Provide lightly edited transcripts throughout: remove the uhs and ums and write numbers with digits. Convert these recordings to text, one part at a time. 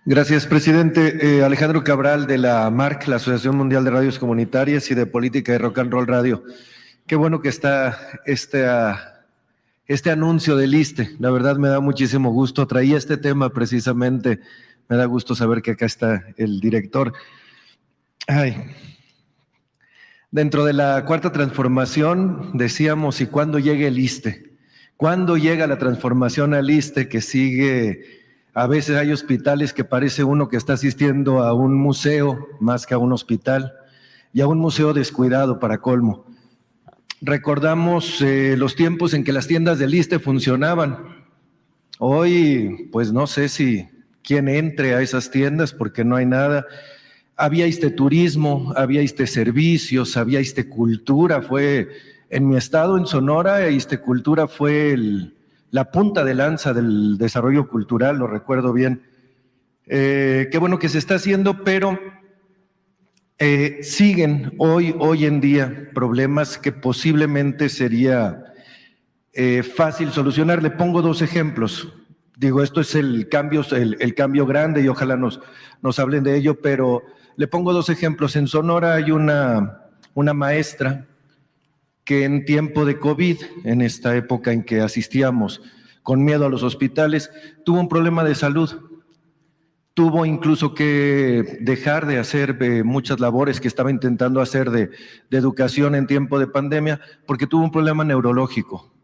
Gracias, presidente. Alejandro Cabral de la AMARC, la Asociación Mundial de Radios Comunitarias y de Política de Rock and Roll Radio. Qué bueno que está este anuncio del ISSSTE. La verdad me da muchísimo gusto. Traía este tema precisamente. Me da gusto saber que acá está el director. Dentro de la cuarta transformación decíamos, ¿y cuándo llega el ISSSTE? ¿Cuándo llega la transformación al ISSSTE que sigue? A veces hay hospitales que parece uno que está asistiendo a un museo más que a un hospital, y a un museo descuidado para colmo. Recordamos los tiempos en que las tiendas del ISSSTE funcionaban. Hoy, pues no sé si quién entre a esas tiendas porque no hay nada. Había turismo, había servicios, había cultura. Fue en mi estado, en Sonora, cultura fue la punta de lanza del desarrollo cultural, lo recuerdo bien. Qué bueno que se está haciendo, pero siguen hoy en día problemas que posiblemente sería fácil solucionar. Le pongo dos ejemplos. Digo, esto es el cambio grande y ojalá nos hablen de ello, pero le pongo dos ejemplos. En Sonora hay una maestra que en tiempo de COVID, en esta época en que asistíamos con miedo a los hospitales, tuvo un problema de salud. Tuvo incluso que dejar de hacer muchas labores que estaba intentando hacer de educación en tiempo de pandemia porque tuvo un problema neurológico,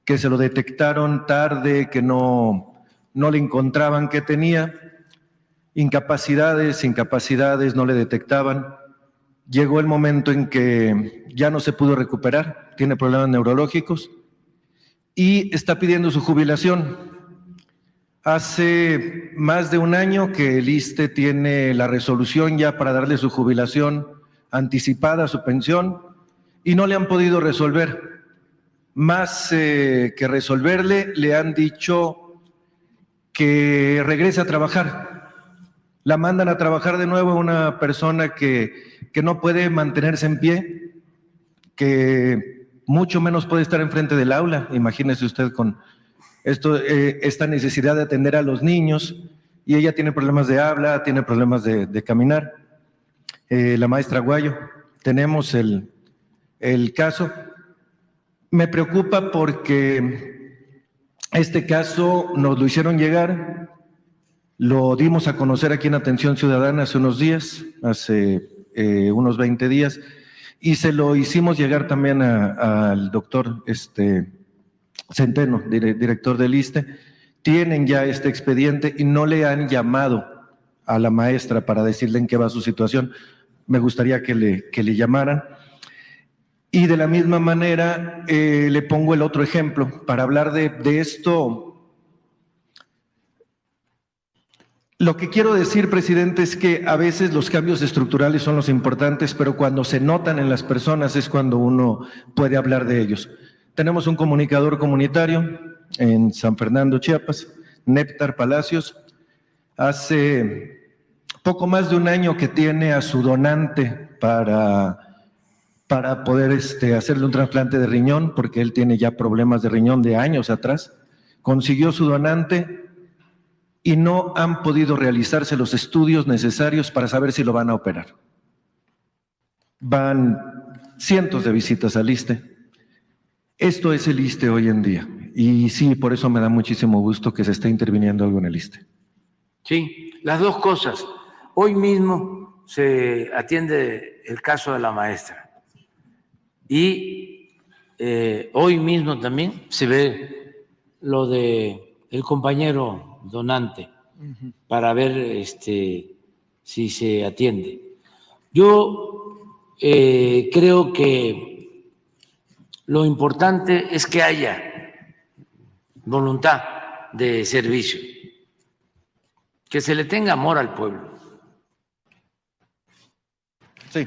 que se lo detectaron tarde, que no le encontraban qué tenía, incapacidades, no le detectaban. Llegó el momento en que ya no se pudo recuperar, tiene problemas neurológicos y está pidiendo su jubilación. Hace más de un año que el ISSSTE tiene la resolución ya para darle su jubilación anticipada, su pensión, y no le han podido resolver. Más que resolverle, le han dicho que regrese a trabajar. La mandan a trabajar de nuevo a una persona que no puede mantenerse en pie, que mucho menos puede estar enfrente del aula. Imagínese usted con esta necesidad de atender a los niños, y ella tiene problemas de habla, tiene problemas de caminar. La maestra Aguayo, tenemos el caso. Me preocupa porque este caso nos lo hicieron llegar, lo dimos a conocer aquí en Atención Ciudadana hace unos días, hace unos 20 días, y se lo hicimos llegar también al doctor Centeno, director del ISSSTE. Tienen ya este expediente y no le han llamado a la maestra para decirle en qué va su situación. Me gustaría que le llamaran. Y de la misma manera le pongo el otro ejemplo para hablar de esto. Lo que quiero decir, presidente, es que a veces los cambios estructurales son los importantes, pero cuando se notan en las personas es cuando uno puede hablar de ellos. Tenemos un comunicador comunitario en San Fernando, Chiapas, Néctar Palacios. Hace poco más de un año que tiene a su donante para poder hacerle un trasplante de riñón, porque él tiene ya problemas de riñón de años atrás. Consiguió su donante y no han podido realizarse los estudios necesarios para saber si lo van a operar. Van cientos de visitas al ISSSTE. Esto es el ISSSTE hoy en día, y sí, por eso me da muchísimo gusto que se esté interviniendo algo en el ISSSTE. Sí, las dos cosas. Hoy mismo se atiende el caso de la maestra y hoy mismo también se ve lo de el compañero donante para ver si se atiende. Yo creo que lo importante es que haya voluntad de servicio, que se le tenga amor al pueblo. Sí.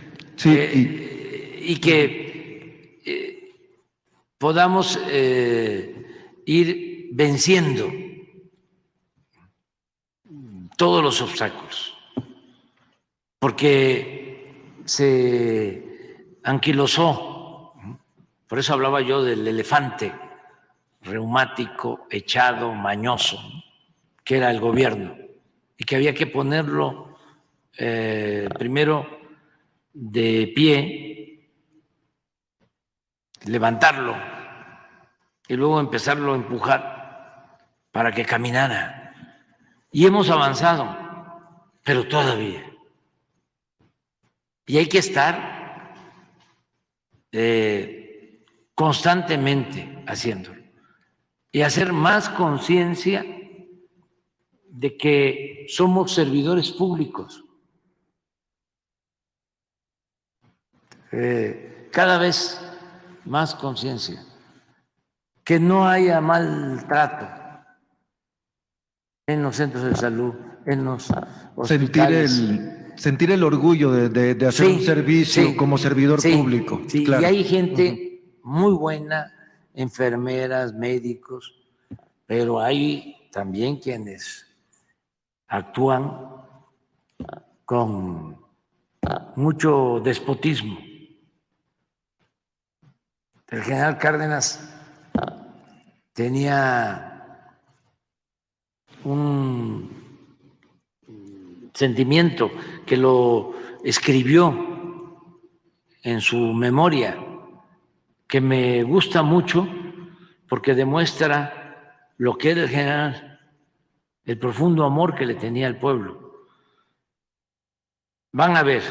Y que podamos ir venciendo todos los obstáculos, porque se anquilosó, por eso hablaba yo del elefante reumático, echado, mañoso, que era el gobierno. y que había que ponerlo primero de pie, levantarlo y luego empezarlo a empujar para que caminara. Y hemos avanzado, pero todavía. Y hay que estar constantemente haciéndolo y hacer más conciencia de que somos servidores públicos. Cada vez más conciencia, que no haya maltrato en los centros de salud, en los hospitales. Sentir el orgullo de hacer un servicio como servidor público. Sí, claro. Y hay gente muy buena, enfermeras, médicos, pero hay también quienes actúan con mucho despotismo. El general Cárdenas tenía un sentimiento que lo escribió en su memoria, que me gusta mucho porque demuestra lo que era el general, el profundo amor que le tenía al pueblo. Van a ver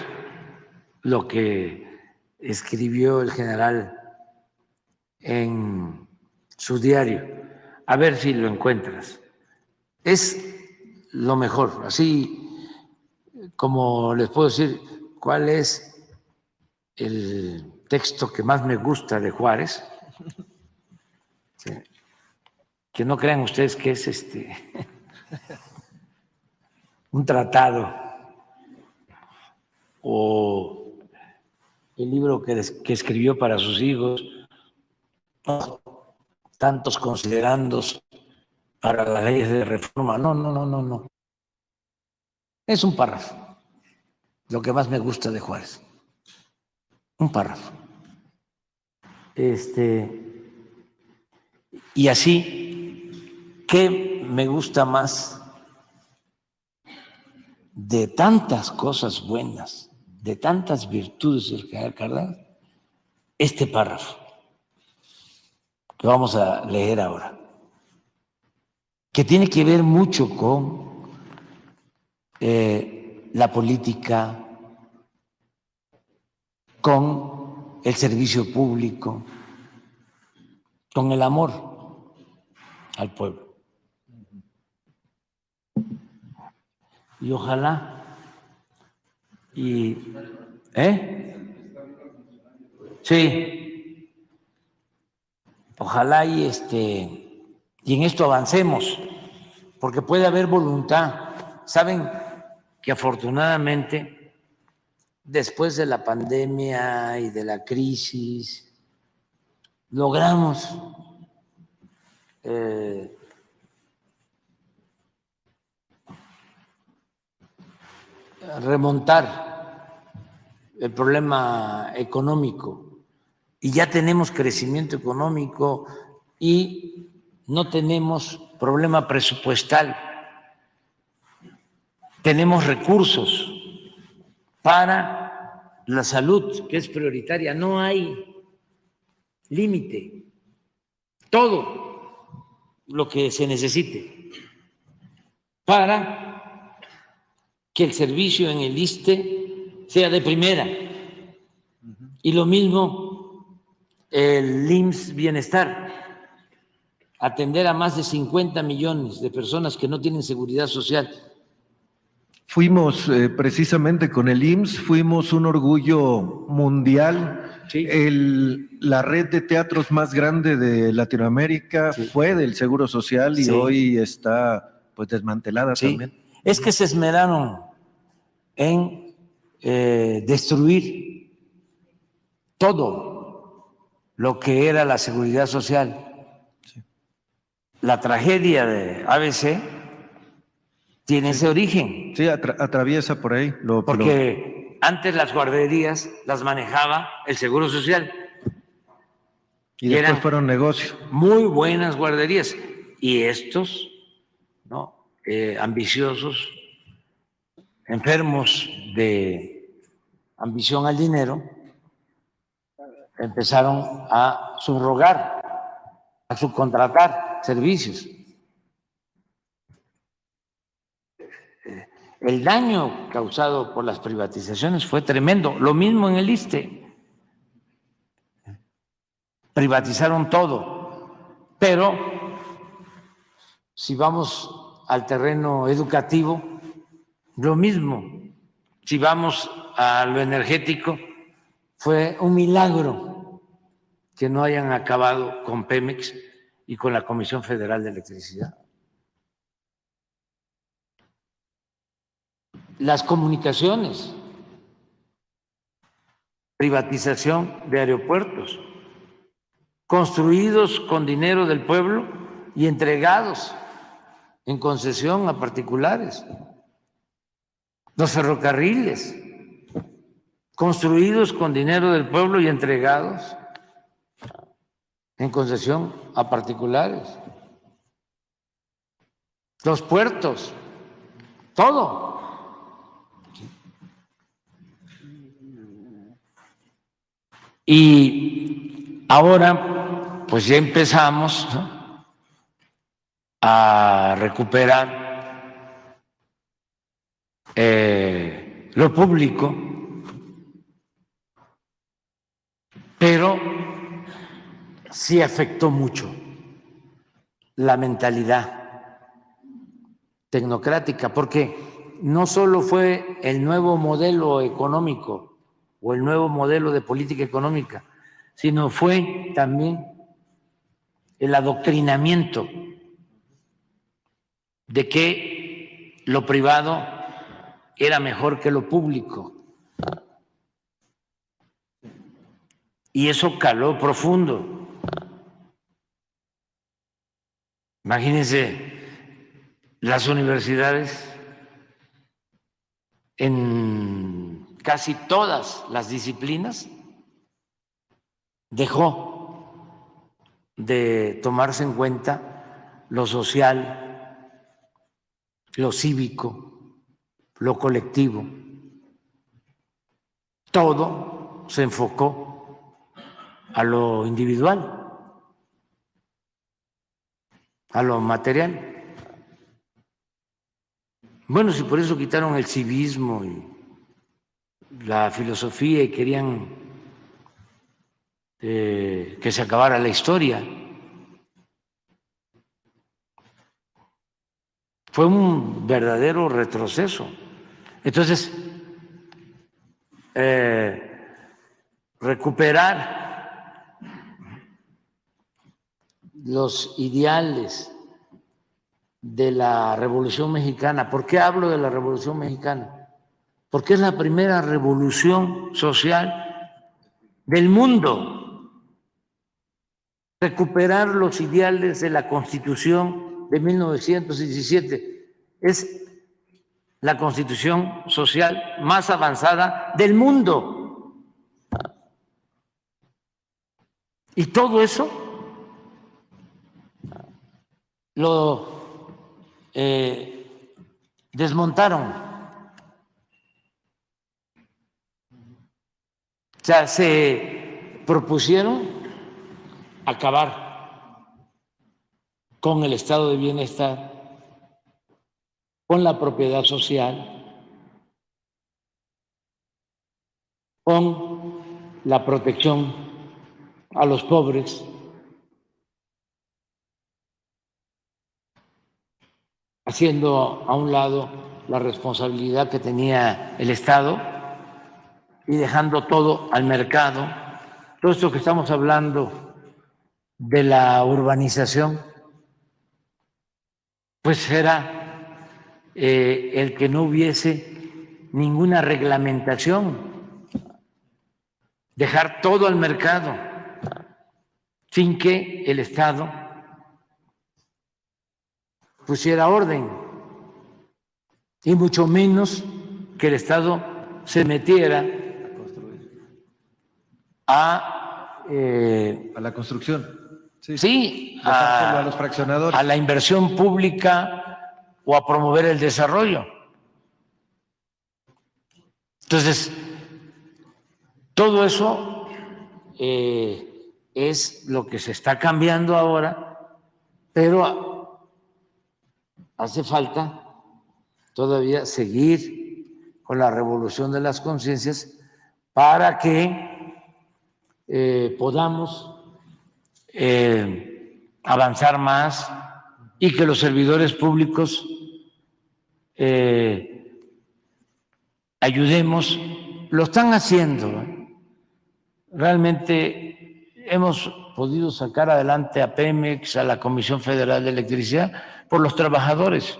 lo que escribió el general en su diario, a ver si lo encuentras. Es lo mejor, así como les puedo decir cuál es el texto que más me gusta de Juárez, ¿sí? Que no crean ustedes que es un tratado o el libro que escribió para sus hijos, no, tantos considerandos para las leyes de reforma, no. Es un párrafo, lo que más me gusta de Juárez, un párrafo. Y así, ¿qué me gusta más de tantas cosas buenas, de tantas virtudes del general Cárdenas? Este párrafo que vamos a leer ahora, que tiene que ver mucho con la política, con el servicio público, con el amor al pueblo. Y ojalá sí, ojalá y en esto avancemos, porque puede haber voluntad. Saben que afortunadamente después de la pandemia y de la crisis logramos remontar el problema económico y ya tenemos crecimiento económico y no tenemos problema presupuestal. Tenemos recursos para la salud, que es prioritaria. No hay límite. Todo lo que se necesite para que el servicio en el ISSSTE sea de primera. Y lo mismo el IMSS Bienestar, atender a más de 50 millones de personas que no tienen seguridad social. Fuimos precisamente con el IMSS, fuimos un orgullo mundial. Sí. La red de teatros más grande de Latinoamérica fue del Seguro Social y hoy está pues desmantelada también. Es que se esmeraron en destruir todo lo que era la seguridad social. La tragedia de ABC tiene ese origen. Sí, atraviesa por ahí. Porque antes las guarderías las manejaba el Seguro Social. Y después fueron negocios. Muy buenas guarderías. Y estos, ambiciosos, enfermos de ambición al dinero empezaron a subrogar, a subcontratar servicios. El daño causado por las privatizaciones fue tremendo. Lo mismo en el ISSSTE. Privatizaron todo, pero si vamos al terreno educativo, lo mismo. Si vamos a lo energético, fue un milagro que no hayan acabado con Pemex y con la Comisión Federal de Electricidad. Las comunicaciones, privatización de aeropuertos, construidos con dinero del pueblo y entregados en concesión a particulares. Los ferrocarriles, construidos con dinero del pueblo y entregados en concesión a particulares. Los puertos, todo. Y ahora, pues ya empezamos, ¿no?, a recuperar lo público, pero sí afectó mucho la mentalidad tecnocrática, porque no solo fue el nuevo modelo económico o el nuevo modelo de política económica, sino fue también el adoctrinamiento de que lo privado era mejor que lo público. Y eso caló profundo. Imagínense las universidades en casi todas las disciplinas dejó de tomarse en cuenta lo social, lo cívico, lo colectivo. Todo se enfocó a lo individual, a lo material. Bueno, si por eso quitaron el civismo y la filosofía y querían que se acabara la historia. Fue un verdadero retroceso. Entonces, recuperar los ideales de la Revolución Mexicana. ¿Por qué hablo de la Revolución Mexicana? Porque es la primera revolución social del mundo. Recuperar los ideales de la Constitución de 1917 es la constitución social más avanzada del mundo. Y todo eso lo desmontaron. O sea, se propusieron acabar con el estado de bienestar, con la propiedad social, con la protección a los pobres, haciendo a un lado la responsabilidad que tenía el Estado y dejando todo al mercado. Todo esto que estamos hablando de la urbanización, pues era el que no hubiese ninguna reglamentación, dejar todo al mercado sin que el Estado pusiera orden y mucho menos que el Estado se metiera a la construcción. Sí, a los fraccionadores, a la inversión pública o a promover el desarrollo. Entonces, todo eso es lo que se está cambiando ahora, pero hace falta todavía seguir con la revolución de las conciencias para que podamos avanzar más y que los servidores públicos ayudemos. Lo están haciendo. Realmente hemos podido sacar adelante a Pemex, a la Comisión Federal de Electricidad, por los trabajadores.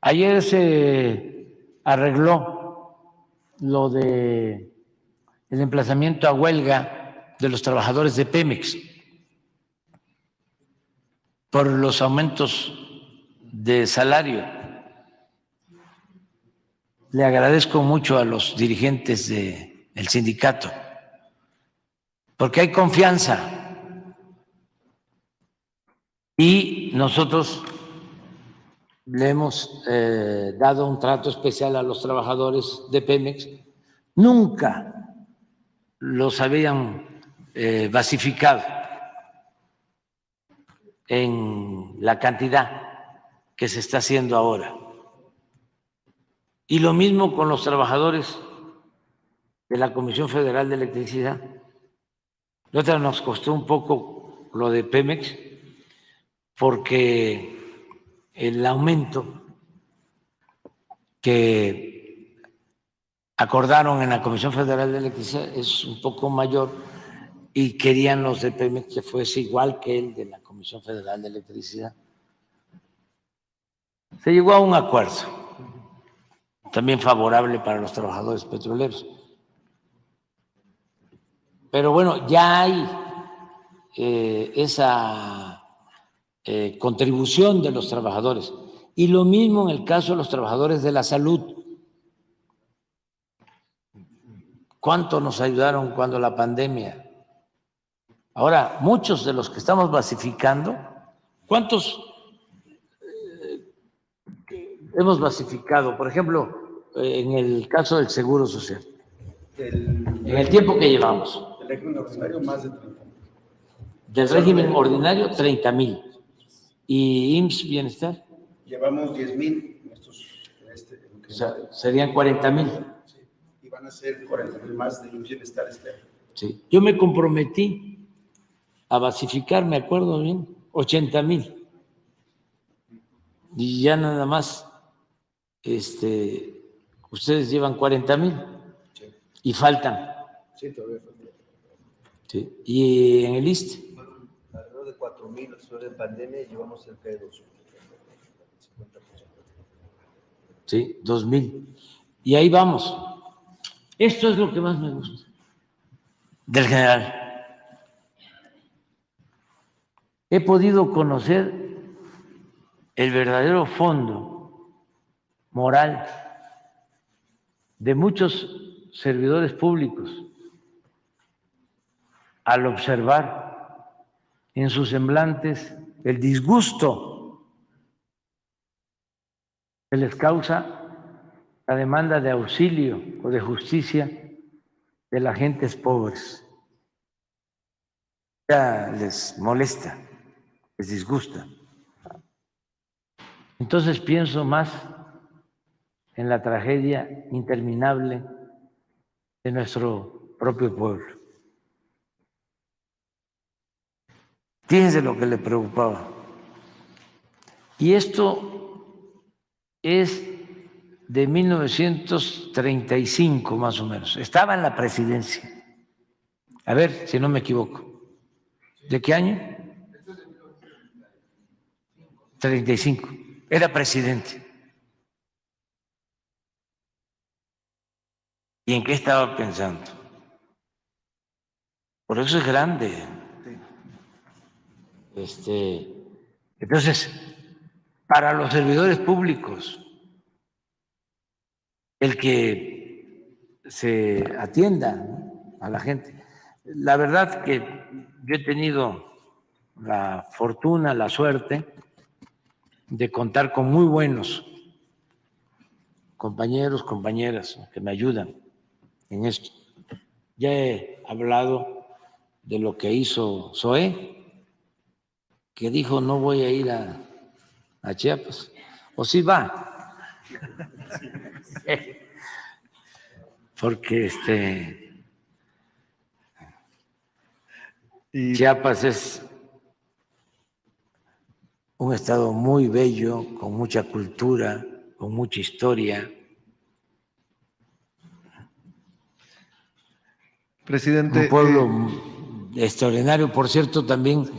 Ayer se arregló lo de el emplazamiento a huelga de los trabajadores de Pemex por los aumentos de salario. Le agradezco mucho a los dirigentes del sindicato, porque hay confianza y nosotros le hemos dado un trato especial a los trabajadores de Pemex. Nunca los habían basificado en la cantidad que se está haciendo ahora. Y lo mismo con los trabajadores de la Comisión Federal de Electricidad. La otra nos costó un poco lo de Pemex porque el aumento que acordaron en la Comisión Federal de Electricidad es un poco mayor y querían los de Pemex que fuese igual que el de la Comisión Federal de Electricidad. Se llegó a un acuerdo también favorable para los trabajadores petroleros. Pero bueno, ya hay esa contribución de los trabajadores. Y lo mismo en el caso de los trabajadores de la salud. ¿Cuánto nos ayudaron cuando la pandemia? Ahora, muchos de los que estamos basificando, ¿cuántos hemos basificado? Por ejemplo, en el caso del Seguro Social. En el tiempo que llevamos. El régimen ordinario, más de 30. Del régimen ordinario, 30,000. ¿Y IMSS Bienestar? Llevamos 10,000. O sea, serían 40,000. Sí. Y van a ser 40,000 más de IMSS Bienestar este año. Sí. Yo me comprometí a basificar, me acuerdo bien, 80,000. Y ya nada más, ustedes llevan 40,000. Sí. Y faltan. Sí, todavía falta. Sí. ¿Y en el ISSSTE? Alrededor de 4,000 después de pandemia, llevamos cerca de 2,000. 50%. Sí, 2,000. Y ahí vamos. Esto es lo que más me gusta del general. He podido conocer el verdadero fondo moral de muchos servidores públicos al observar en sus semblantes el disgusto que les causa la demanda de auxilio o de justicia de las gentes pobres. Ya les molesta, les disgusta. Entonces pienso más en la tragedia interminable de nuestro propio pueblo. Fíjense lo que le preocupaba. Y esto es de 1935 más o menos. Estaba en la presidencia. A ver si no me equivoco. ¿De qué año? 35. Era presidente. ¿Y en qué estaba pensando? Por eso es grande. Entonces, para los servidores públicos, el que se atienda, ¿no?, a la gente. La verdad que yo he tenido la fortuna, la suerte de contar con muy buenos compañeros, compañeras que me ayudan en esto. Ya he hablado de lo que hizo Zoé, que dijo no voy a ir a Chiapas, o sí va, porque Y Chiapas es un estado muy bello, con mucha cultura, con mucha historia, presidente, un pueblo extraordinario. Por cierto, también